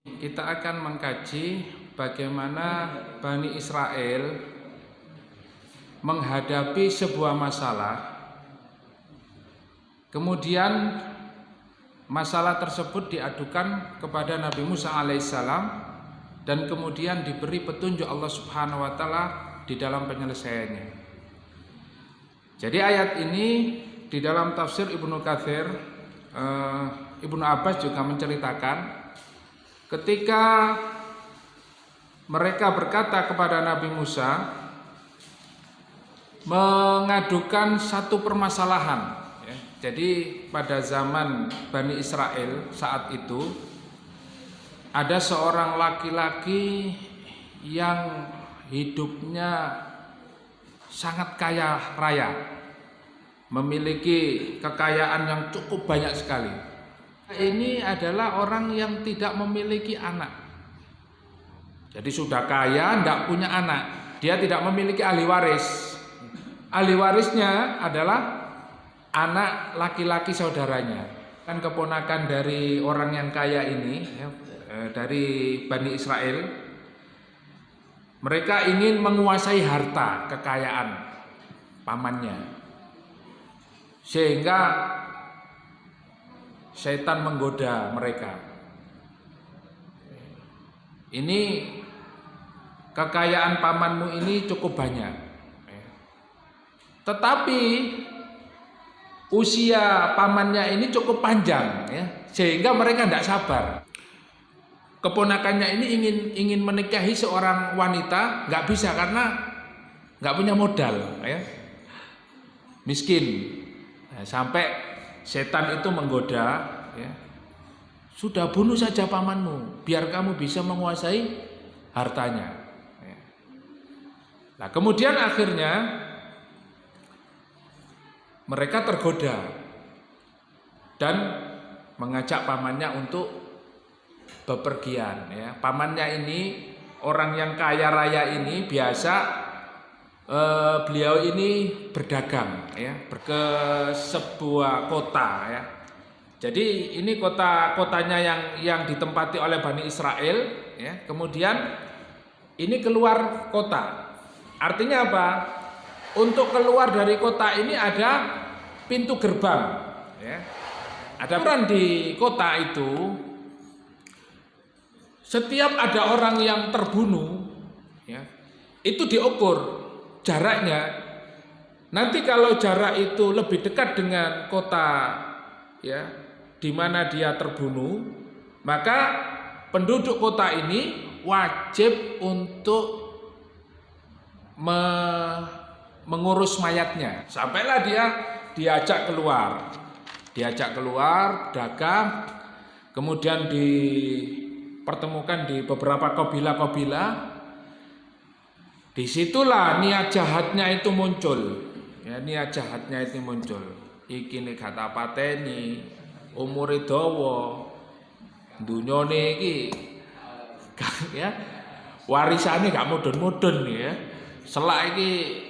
Kita akan mengkaji bagaimana Bani Israel menghadapi sebuah masalah. Kemudian masalah tersebut diadukan kepada Nabi Musa alaihissalam dan kemudian diberi petunjuk Allah Subhanahu wa taala di dalam penyelesaiannya. Jadi ayat ini di dalam tafsir Ibnu Katsir, Ibnu Abbas juga menceritakan ketika mereka berkata kepada Nabi Musa mengadukan satu permasalahan. Jadi pada zaman Bani Israel saat itu ada seorang laki-laki yang hidupnya sangat kaya raya, memiliki kekayaan yang cukup banyak sekali. Ini adalah orang yang tidak memiliki anak. Jadi sudah kaya, tidak punya anak. Dia tidak memiliki ahli waris. Ahli warisnya adalah anak laki-laki saudaranya. Kan keponakan dari orang yang kaya ini, dari Bani Israel. Mereka ingin menguasai harta kekayaan pamannya, sehingga setan menggoda mereka. Ini kekayaan pamanmu ini cukup banyak, tetapi usia pamannya ini cukup panjang, sehingga mereka tidak sabar. Keponakannya ini ingin menikahi seorang wanita, nggak bisa karena nggak punya modal, miskin. Sampai setan itu menggoda, sudah bunuh saja pamanmu, biar kamu bisa menguasai hartanya. Nah, kemudian akhirnya mereka tergoda dan mengajak pamannya untuk bepergian. Pamannya ini orang yang kaya raya ini biasa. Beliau ini berdagang, ke sebuah kota, Jadi ini kotanya yang ditempati oleh Bani Israel, Kemudian ini keluar kota. Artinya apa? Untuk keluar dari kota ini ada pintu gerbang, Ada peran di kota itu. Setiap ada orang yang terbunuh, itu diukur jaraknya. Nanti kalau jarak itu lebih dekat dengan kota di mana dia terbunuh, maka penduduk kota ini wajib untuk mengurus mayatnya. Sampailah dia diajak keluar dagang, kemudian dipertemukan di beberapa kabilah-kabilah. Disitulah niat jahatnya itu muncul, niat jahatnya itu muncul. Iki nek gak pateni, umure dawa, dunyane iki, warisane gak mudun-mudun, Selak iki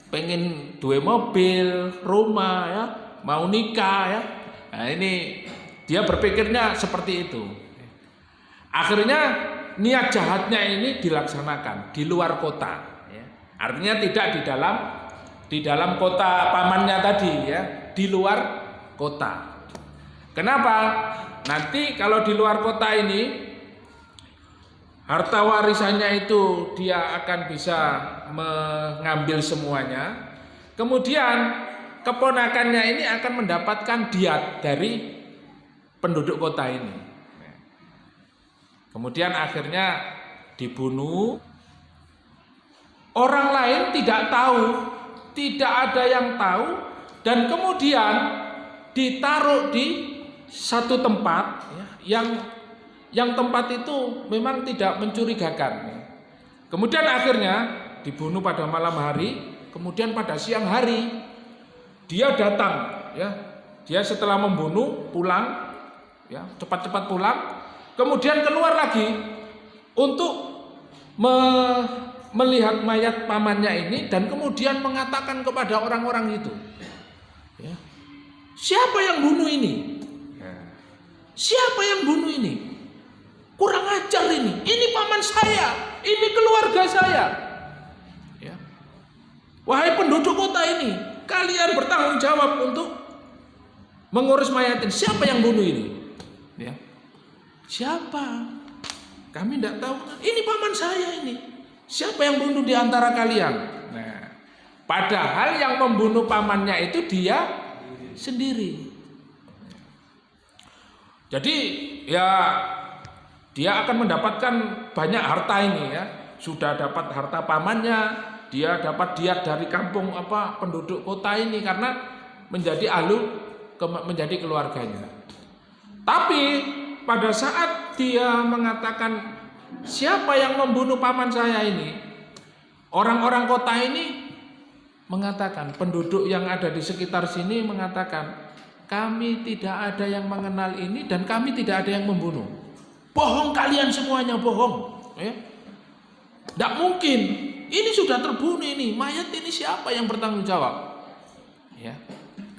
pengen duwe mobil, rumah, mau nikah, Nah ini dia berpikirnya seperti itu. Akhirnya niat jahatnya ini dilaksanakan di luar kota, Artinya tidak di dalam kota pamannya tadi, di luar kota. Kenapa? Nanti kalau di luar kota ini harta warisannya itu dia akan bisa mengambil semuanya. Kemudian keponakannya ini akan mendapatkan diat dari penduduk kota ini. Kemudian akhirnya dibunuh. Orang lain tidak tahu, tidak ada yang tahu, dan kemudian ditaruh di satu tempat yang tempat itu memang tidak mencurigakan. Kemudian akhirnya dibunuh pada malam hari, kemudian pada siang hari dia datang, Dia setelah membunuh pulang, cepat-cepat pulang, kemudian keluar lagi untuk melihat mayat pamannya ini dan kemudian mengatakan kepada orang-orang itu, siapa yang bunuh ini? Siapa yang bunuh ini? Kurang ini paman saya, ini keluarga saya. Ya. Wahai penduduk kota ini, kalian bertanggung jawab untuk mengurus mayat ini. Siapa yang bunuh ini? Ya. Siapa? Kami tidak tahu. Ini paman saya ini. Siapa yang bunuh di antara kalian? Nah, padahal yang membunuh pamannya itu dia sendiri. Jadi ya dia akan mendapatkan banyak harta ini ya. Sudah dapat harta pamannya, dia dapat diat dari kampung penduduk kota ini karena menjadi menjadi keluarganya. Tapi pada saat dia mengatakan siapa yang membunuh paman saya ini, orang-orang kota ini mengatakan, penduduk yang ada di sekitar sini mengatakan, kami tidak ada yang mengenal ini dan kami tidak ada yang membunuh. Bohong kalian semuanya, bohong. Ya. Tidak mungkin. Ini sudah terbunuh ini. Mayat ini siapa yang bertanggung jawab? Ya.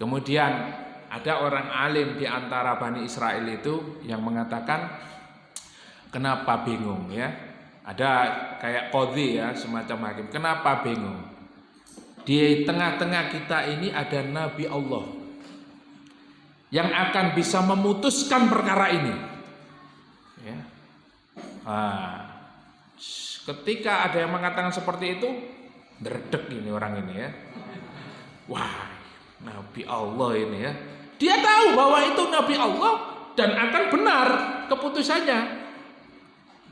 Kemudian ada orang alim di antara Bani Israel itu yang mengatakan, kenapa bingung ya? Ada kayak qadhi ya, semacam hakim. Kenapa bingung? Di tengah-tengah kita ini ada Nabi Allah yang akan bisa memutuskan perkara ini. Ya. Ketika ada yang mengatakan seperti itu, derdek ini orang ini ya. Wah, Nabi Allah ini ya. Dia tahu bahwa itu Nabi Allah dan akan benar keputusannya.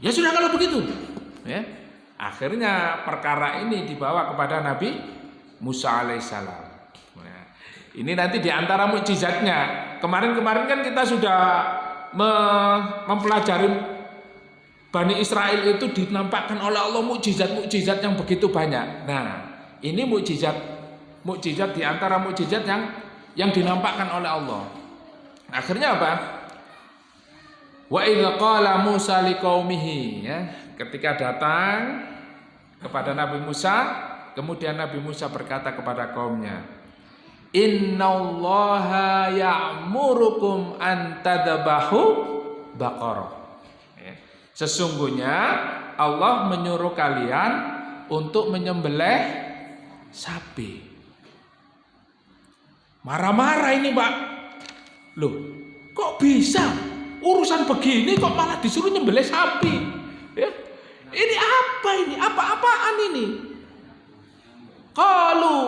Ya sudah kalau begitu. Ya. Akhirnya perkara ini dibawa kepada Nabi Musa alaihissalam. Nah, ini nanti diantara mukjizatnya. Kemarin-kemarin kan kita sudah mempelajari Bani Israel itu dinampakkan oleh Allah mukjizat-mukjizat yang begitu banyak. Nah, ini mukjizat diantara mukjizat yang dinampakkan oleh Allah. Akhirnya apa? Wa idz qala Musa liqaumihi, ya, ketika datang kepada Nabi Musa, kemudian Nabi Musa berkata kepada kaumnya, innallaha ya'murukum an tadbahu baqarah. Sesungguhnya Allah menyuruh kalian untuk menyembelih sapi. Marah-marah ini, Pak. Loh, kok bisa? Urusan begini kok malah disuruh nyembelih sapi? Ya. Ini apa ini? Apa-apaan ini? Qalu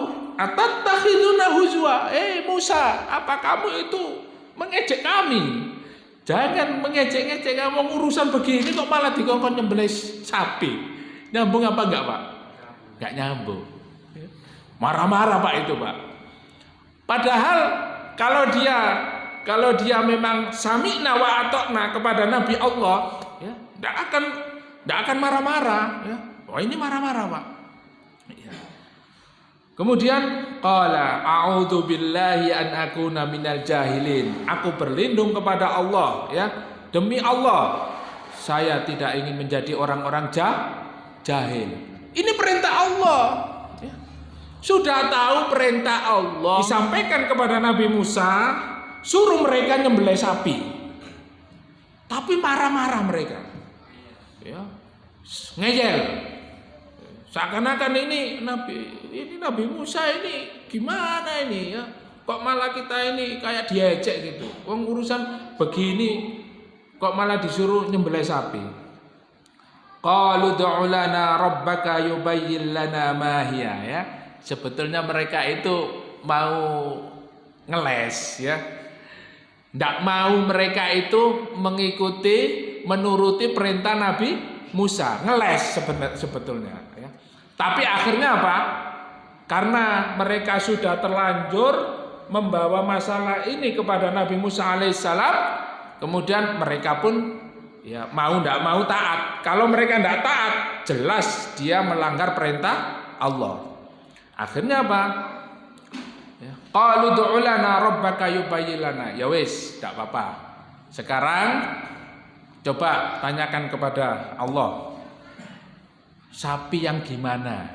atattakhiduna huzwa. Musa, apa kamu itu mengejek kami? Jangan mengejek-ngejek, kamu urusan begini kok malah dikongkon nyembelih sapi. Nyambung apa enggak, Pak? Enggak nyambung. Marah-marah Pak itu, Pak. Padahal kalau dia memang sami'na wa ata'na kepada Nabi Allah, ya, enggak akan marah-marah, ya. Oh, ini marah-marah, Pak. Ya. Kemudian qala a'udzu billahi an akuna minal jahilin. Aku berlindung kepada Allah, ya. Demi Allah, saya tidak ingin menjadi orang-orang jahil. Ini perintah Allah. Ya. Sudah tahu perintah Allah disampaikan kepada Nabi Musa, suruh mereka nyembelih sapi. Tapi marah-marah mereka. Ya. Ngeyel. Seakan-akan ini Nabi Musa ini gimana ini ya? Kok malah kita ini kayak diejek gitu. Wong urusan begini kok malah disuruh nyembelih sapi. Qalu du'u lana rabbaka yubayyin lana ma hiya, ya. Sebetulnya mereka itu mau ngeles, ya. Nggak mau mereka itu menuruti perintah Nabi Musa, ngeles sebetulnya. Tapi akhirnya apa? Karena mereka sudah terlanjur membawa masalah ini kepada Nabi Musa alaihissalam, kemudian mereka pun ya mau tidak mau taat. Kalau mereka tidak taat, jelas dia melanggar perintah Allah. Akhirnya apa? Qalu du'u lana rabbaka yubayyin lana. Ya wis, tidak apa-apa. Sekarang coba tanyakan kepada Allah. Sapi yang gimana?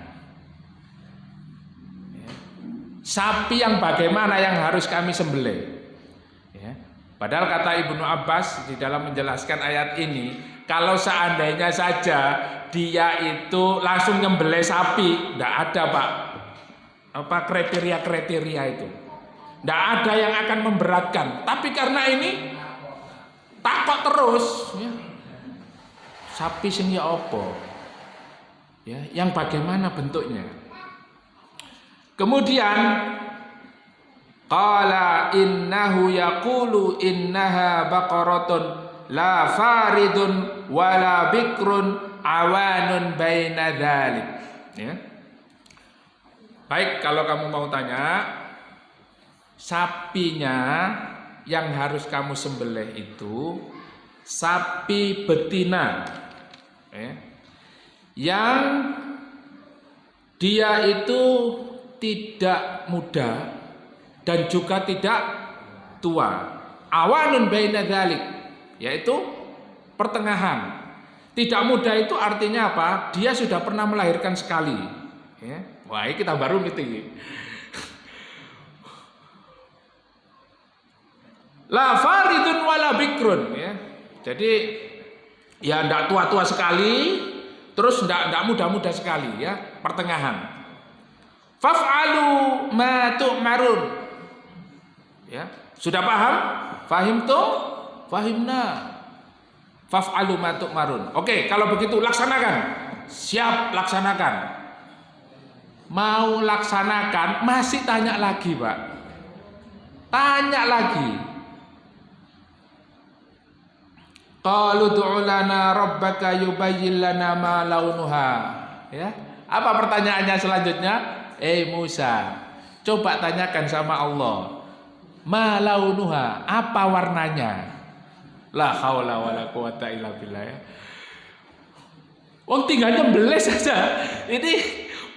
Sapi yang bagaimana yang harus kami sembelih? Ya. Padahal kata Ibnu Abbas di dalam menjelaskan ayat ini, Kalau seandainya saja dia itu langsung nyembelih sapi, tidak ada Pak. Apa kriteria itu? Tidak ada yang akan memberatkan. Tapi karena ini takut terus, ya. Sapi sing ya opo? Ya, yang bagaimana bentuknya? Kemudian qala innahu yaqulu innaha baqaratun la faridun wala bikrun awanun baina dzalik. Ya. Baik, kalau kamu mau tanya, sapinya yang harus kamu sembelih itu sapi betina, ya, yang dia itu tidak muda dan juga tidak tua. Awanun baina dzalik, yaitu pertengahan. Tidak muda itu artinya apa? Dia sudah pernah melahirkan sekali. Ya. Wah, ini kita baru ngerti. La faridun wala bikrun, ya. Jadi ya tidak tua-tua sekali, terus tidak muda-muda sekali, ya, pertengahan. Faf'alu ma tu'marun. Ya, sudah paham? Fahim tuh? Fahimna. Faf'alu ma tu'marun. Oke, kalau begitu laksanakan. Siap laksanakan. Mau laksanakan, masih tanya lagi, Pak. Tanya lagi. Qalu du'u lana rabbaka yubayyin lana ma launuha. Ya. Apa pertanyaannya selanjutnya? Musa, coba tanyakan sama Allah. Ma launuha, apa warnanya? La haula wala quwata illa billah. Ya. Wong tinggal nyembelih saja. Ini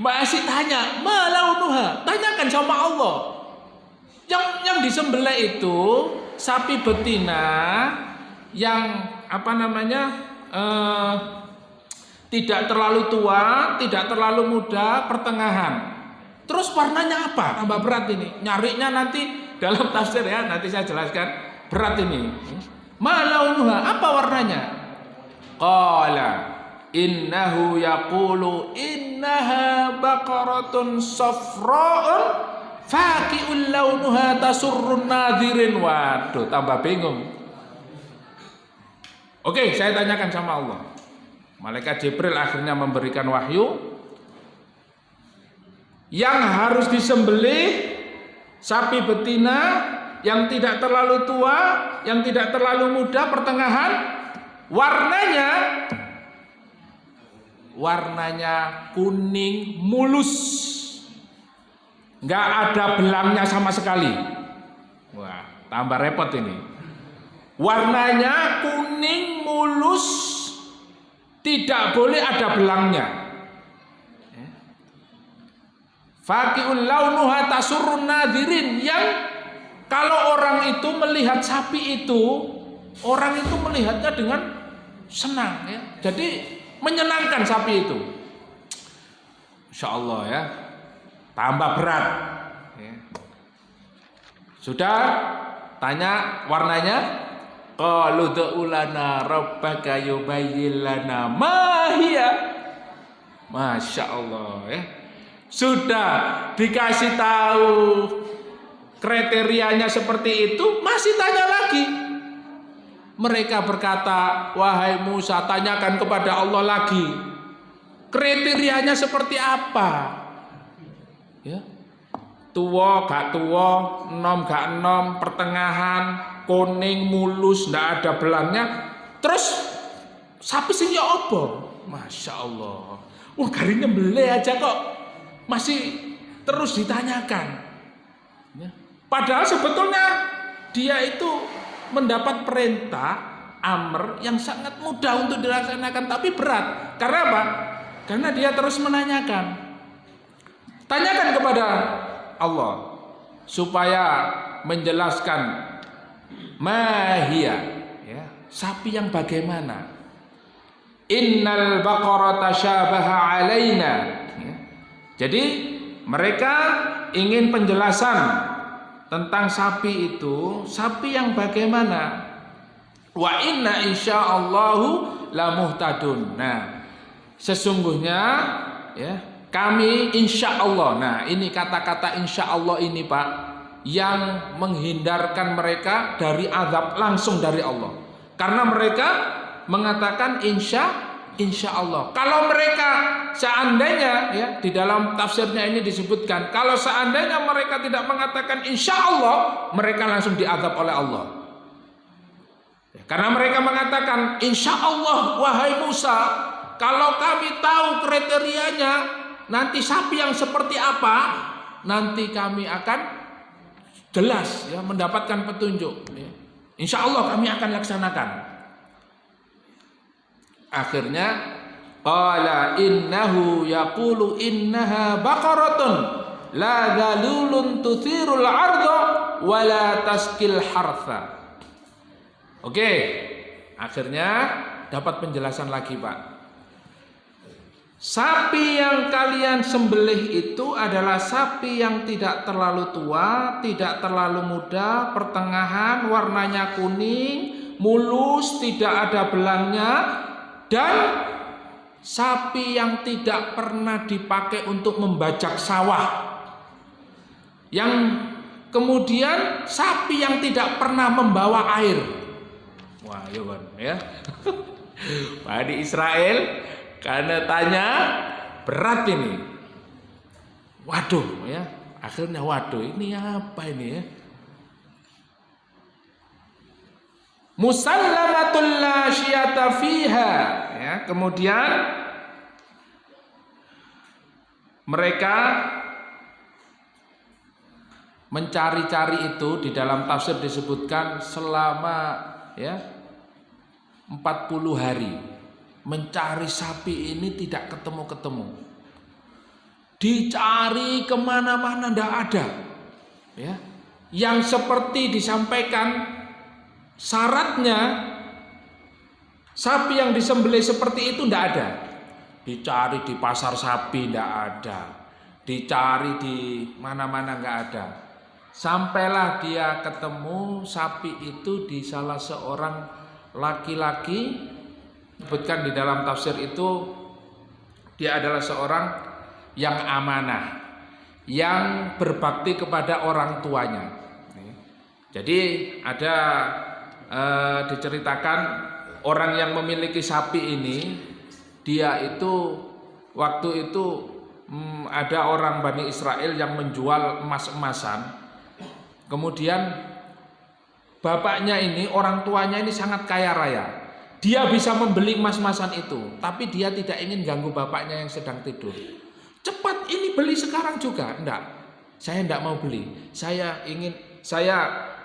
masih tanya, ma launuha, tanyakan sama Allah. Yang disembelih itu sapi betina yang tidak terlalu tua, tidak terlalu muda, pertengahan. Terus warnanya apa? Tambah berat ini. Nyarinya nanti dalam tafsir, ya, nanti saya jelaskan. Berat ini. Ma launuha, apa warnanya? Qala innahu yaqulu innaha baqaratun safra'un faqi'ul launuha tasurrun nadhirin. Waduh, tambah bingung. Oke, saya tanyakan sama Allah. Malaikat Jibril akhirnya memberikan wahyu. Yang harus disembelih sapi betina yang tidak terlalu tua, yang tidak terlalu muda, pertengahan. Warnanya kuning mulus, nggak ada belangnya sama sekali. Wah, tambah repot ini. Warnanya kuning mulus, tidak boleh ada belangnya. Faqi'ul launuha tasurrun nadhirin, yang kalau orang itu melihat sapi itu, orang itu melihatnya dengan senang, ya. Jadi menyenangkan sapi itu. Insya Allah, ya. Tambah berat, ya. Sudah tanya warnanya? Qalu du'u lana rabbaka yubayyin lana ma hiya. Masya Allah, ya. Sudah dikasih tahu kriterianya seperti itu, masih tanya lagi. Mereka berkata, wahai Musa, tanyakan kepada Allah lagi. Kriterianya seperti apa? Ya. Tua, gak tua, enom, gak enom, pertengahan, kuning, mulus, ndak ada belangnya. Terus sapi sing ya apa? Masya Allah. Wah, gari nyembelih aja kok masih terus ditanyakan. Ya. Padahal sebetulnya dia itu mendapat perintah amr yang sangat mudah untuk dilaksanakan, tapi berat. Karena apa? Karena dia terus menanyakan. Tanyakan kepada Allah supaya menjelaskan mahia, ya, sapi yang bagaimana. Innal baqarata syabaha alaina. Ya. Jadi mereka ingin penjelasan tentang sapi itu, sapi yang bagaimana. Wa inna insyaallahu lamuhtadun. Nah, sesungguhnya ya, kami insya Allah. Nah, ini kata-kata insya Allah ini Pak, yang menghindarkan mereka dari azab langsung dari Allah. Karena mereka mengatakan insya Allah. Kalau mereka seandainya ya, di dalam tafsirnya ini disebutkan, kalau seandainya mereka tidak mengatakan insya Allah, mereka langsung diazab oleh Allah. Karena mereka mengatakan insya Allah wahai Musa, kalau kami tahu kriterianya nanti sapi yang seperti apa, nanti kami akan jelas ya mendapatkan petunjuk ya. Insya Allah kami akan laksanakan. Akhirnya qala innahu yaqulu innaha baqaratun la dzalulun tuthirul arda wa la taskil hartha. Oke, akhirnya dapat penjelasan lagi Pak. Sapi yang kalian sembelih itu adalah sapi yang tidak terlalu tua, tidak terlalu muda, pertengahan, warnanya kuning, mulus, tidak ada belangnya, dan sapi yang tidak pernah dipakai untuk membajak sawah. Yang kemudian sapi yang tidak pernah membawa air. Wah, ya. Bani Israel karena tanya berat ini. Waduh ya, akhirnya waduh ini apa ini ya? Musallamatul la syiyata fiha ya, kemudian mereka mencari-cari itu di dalam tafsir disebutkan selama ya 40 hari. Mencari sapi ini tidak ketemu-ketemu. Dicari kemana-mana tidak ada. Ya, yang seperti disampaikan syaratnya sapi yang disembelih seperti itu tidak ada. Dicari di pasar sapi tidak ada. Dicari di mana-mana nggak ada. Sampailah dia ketemu sapi itu di salah seorang laki-laki. Disebutkan di dalam tafsir itu dia adalah seorang yang amanah, yang berbakti kepada orang tuanya. Jadi ada diceritakan orang yang memiliki sapi ini, dia itu waktu itu ada orang Bani Israel yang menjual emas-emasan. Kemudian bapaknya ini, orang tuanya ini sangat kaya raya. Dia bisa membeli emas-emasan itu, tapi dia tidak ingin ganggu bapaknya yang sedang tidur. Cepat ini beli sekarang juga. Enggak, saya enggak mau beli. Saya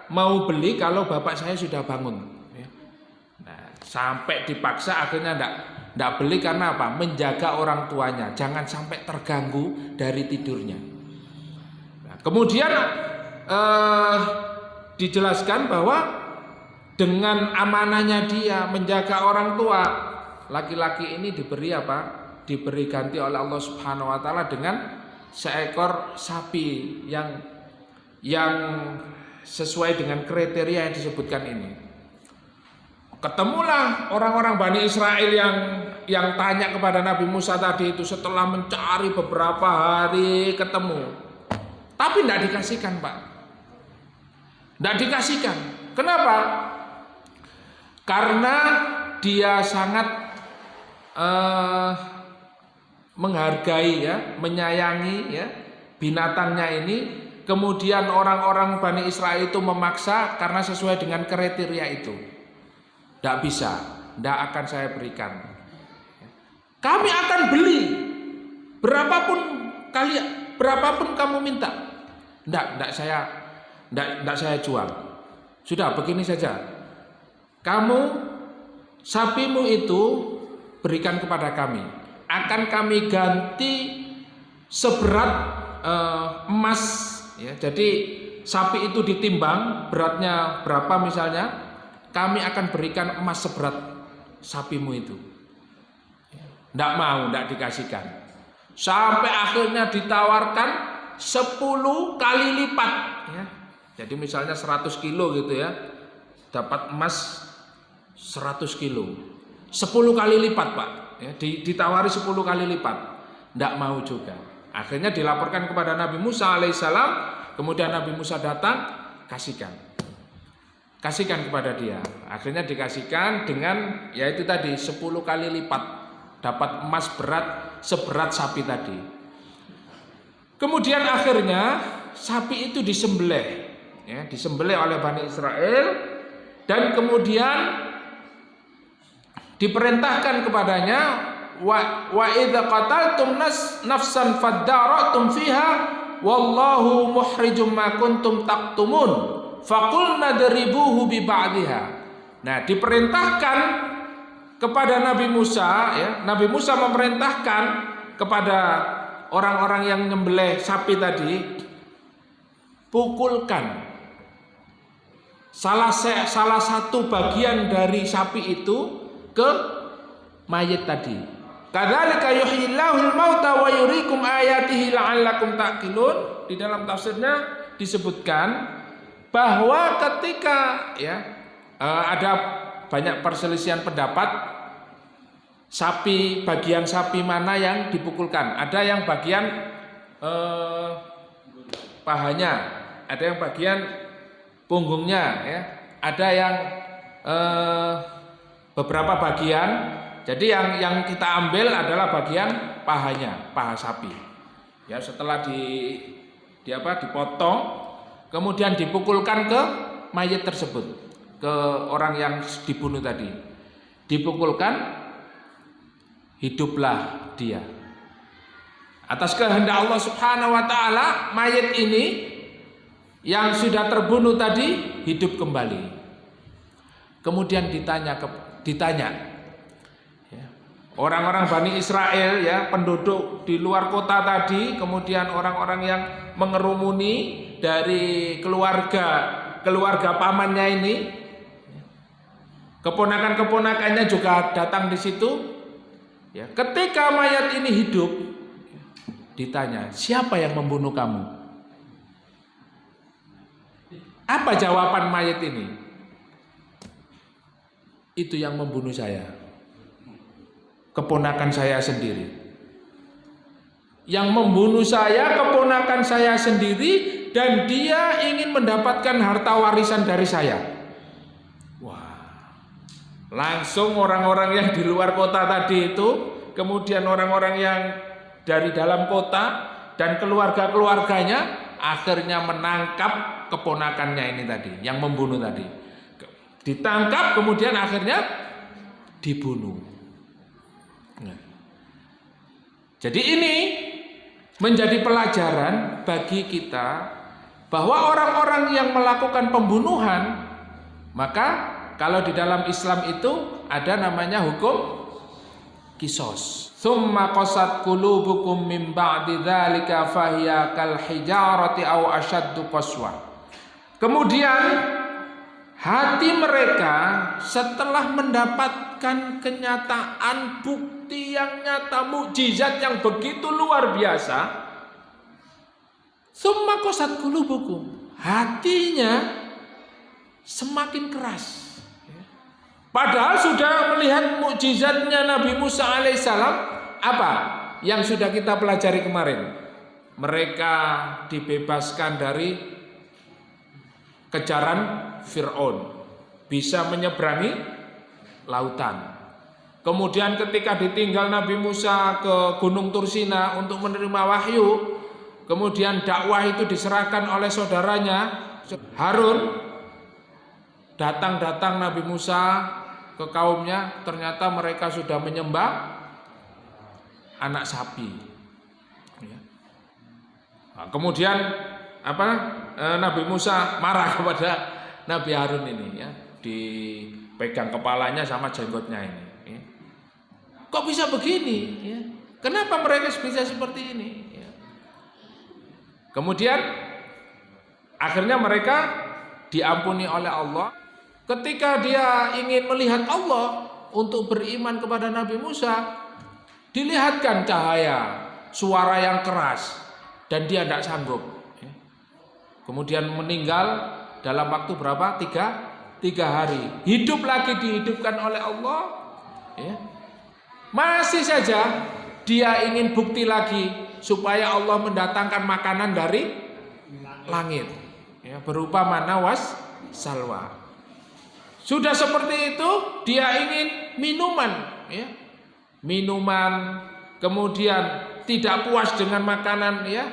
mau beli kalau bapak saya sudah bangun. Nah, sampai dipaksa akhirnya enggak beli karena apa? Menjaga orang tuanya, jangan sampai terganggu dari tidurnya. Nah, kemudian dijelaskan bahwa dengan amanahnya dia menjaga orang tua, laki-laki ini diberi apa? Diberi ganti oleh Allah Subhanahu wa taala dengan seekor sapi yang sesuai dengan kriteria yang disebutkan ini. Ketemulah orang-orang Bani Israel yang tanya kepada Nabi Musa tadi itu setelah mencari beberapa hari ketemu. Tapi tidak dikasihkan, Pak. Tidak dikasihkan. Kenapa? Karena dia sangat menghargai ya, menyayangi ya binatangnya ini. Kemudian orang-orang Bani Israel itu memaksa karena sesuai dengan kriteria itu. Tidak bisa, tidak akan saya berikan. Kami akan beli berapapun kamu minta. Tidak saya jual. Sudah begini saja. Kamu sapimu itu berikan kepada kami. Akan kami ganti seberat emas. Ya, jadi sapi itu ditimbang beratnya berapa misalnya, kami akan berikan emas seberat sapimu itu. Tidak mau, tidak dikasihkan. Sampai akhirnya ditawarkan 10 kali lipat. Ya. Jadi misalnya 100 kilo gitu ya, dapat emas 100 kilo. 10 kali lipat Pak, ya, ditawari 10 kali lipat, tidak mau juga. Akhirnya dilaporkan kepada Nabi Musa alaihissalam, kemudian Nabi Musa datang, kasihkan kepada dia. Akhirnya dikasihkan dengan yaitu tadi 10 kali lipat, dapat emas berat seberat sapi tadi. Kemudian akhirnya sapi itu disembelih, ya, disembelih oleh Bani Israel, dan kemudian diperintahkan kepadanya, wa idza qataltum nafsan faddaratum fiha wallahu mukhrijum ma kuntum taktumun faqulna dribuhu bi ba'dihha. Nah, diperintahkan kepada Nabi Musa, ya, Nabi Musa memerintahkan kepada orang-orang yang nyembelih sapi tadi, pukulkan salah satu bagian dari sapi itu ke mayit tadi. Kadzalika yuhyillahul mauta wa yuriikum ayatihi la'allakum ta'qilun. Di dalam tafsirnya disebutkan bahwa ketika ada banyak perselisihan pendapat bagian sapi mana yang dipukulkan. Ada yang bagian pahanya, ada yang bagian punggungnya, ya. Ada yang beberapa bagian. Jadi yang kita ambil adalah bagian pahanya, paha sapi. Ya, setelah dipotong, kemudian dipukulkan ke mayit tersebut, ke orang yang dibunuh tadi. Dipukulkan, hiduplah dia. Atas kehendak Allah Subhanahu wa taala, mayit ini yang sudah terbunuh tadi hidup kembali. Kemudian ditanya orang-orang Bani Israel, ya, penduduk di luar kota tadi, kemudian orang-orang yang mengerumuni dari keluarga pamannya ini, keponakan-keponakannya juga datang di situ. Ya, ketika mayat ini hidup, ditanya, siapa yang membunuh kamu? Apa jawaban mayat ini? Itu yang membunuh saya, keponakan saya sendiri. Yang membunuh saya keponakan saya sendiri, dan dia ingin mendapatkan harta warisan dari saya. Wah, langsung orang-orang yang di luar kota tadi itu, kemudian orang-orang yang dari dalam kota dan keluarga-keluarganya akhirnya menangkap keponakannya ini tadi, yang membunuh tadi. Ditangkap, kemudian akhirnya dibunuh. Jadi ini menjadi pelajaran bagi kita bahwa orang-orang yang melakukan pembunuhan, maka kalau di dalam Islam itu ada namanya hukum qisas. Tsumma qasat qulubukum min ba'di dzalika fahiya kal hijarati aw ashaddu qaswa. Kemudian hati mereka setelah mendapatkan kenyataan, bukti yang nyata, mukjizat yang begitu luar biasa, summa qasat qulubukum, hatinya semakin keras. Padahal sudah melihat mukjizatnya Nabi Musa alaihissalam, apa yang sudah kita pelajari kemarin? Mereka dibebaskan dari kejaran Fir'aun, bisa menyeberangi lautan. Kemudian ketika ditinggal Nabi Musa ke Gunung Tursina untuk menerima wahyu, kemudian dakwah itu diserahkan oleh saudaranya Harun. Datang Nabi Musa ke kaumnya, ternyata mereka sudah menyembah anak sapi. Nah, kemudian Nabi Musa marah kepada Nabi Harun ini, ya, dipegang kepalanya sama jenggotnya ini. Ya. Kok bisa begini? Ya. Kenapa mereka bisa seperti ini? Ya. Kemudian akhirnya mereka diampuni oleh Allah. Ketika dia ingin melihat Allah untuk beriman kepada Nabi Musa, dilihatkan cahaya, suara yang keras, dan dia tidak sanggup. Ya. Kemudian meninggal dalam waktu berapa? 3 hari. Hidup lagi, dihidupkan oleh Allah, ya. Masih saja dia ingin bukti lagi supaya Allah mendatangkan makanan dari langit, ya, berupa manna was salwa. Sudah seperti itu dia ingin minuman, ya, minuman, kemudian tidak puas dengan makanan, ya.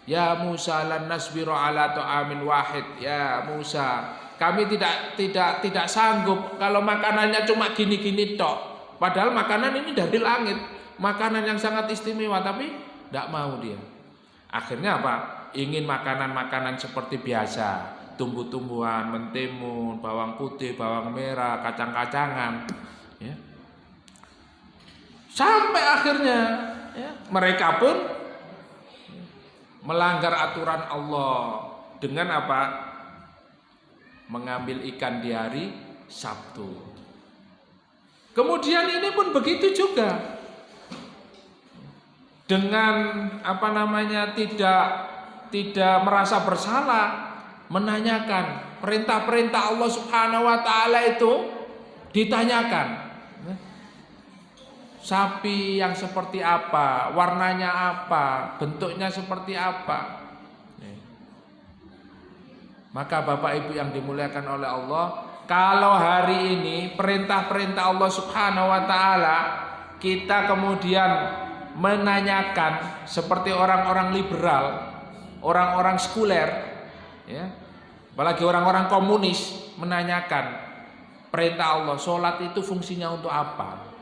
Ya Musa lan nasbiru ala ta'amin wahid. Ya Musa, kami tidak sanggup kalau makanannya cuma gini-gini tok. Padahal makanan ini dari langit, makanan yang sangat istimewa, tapi tidak mau dia. Akhirnya apa? Ingin makanan-makanan seperti biasa, tumbuh-tumbuhan, mentimun, bawang putih, bawang merah, kacang-kacangan, ya. Sampai akhirnya, ya, mereka pun melanggar aturan Allah dengan apa? Mengambil ikan di hari Sabtu. Kemudian ini pun begitu juga. Dengan apa namanya tidak merasa bersalah, menanyakan perintah-perintah Allah Subhanahu wa taala itu ditanyakan. Sapi yang seperti apa, warnanya apa, bentuknya seperti apa. Maka Bapak Ibu yang dimuliakan oleh Allah, kalau hari ini perintah-perintah Allah Subhanahu wa taala kita kemudian menanyakan seperti orang-orang liberal, orang-orang sekuler, ya, apalagi orang-orang komunis menanyakan perintah Allah, sholat itu fungsinya untuk apa?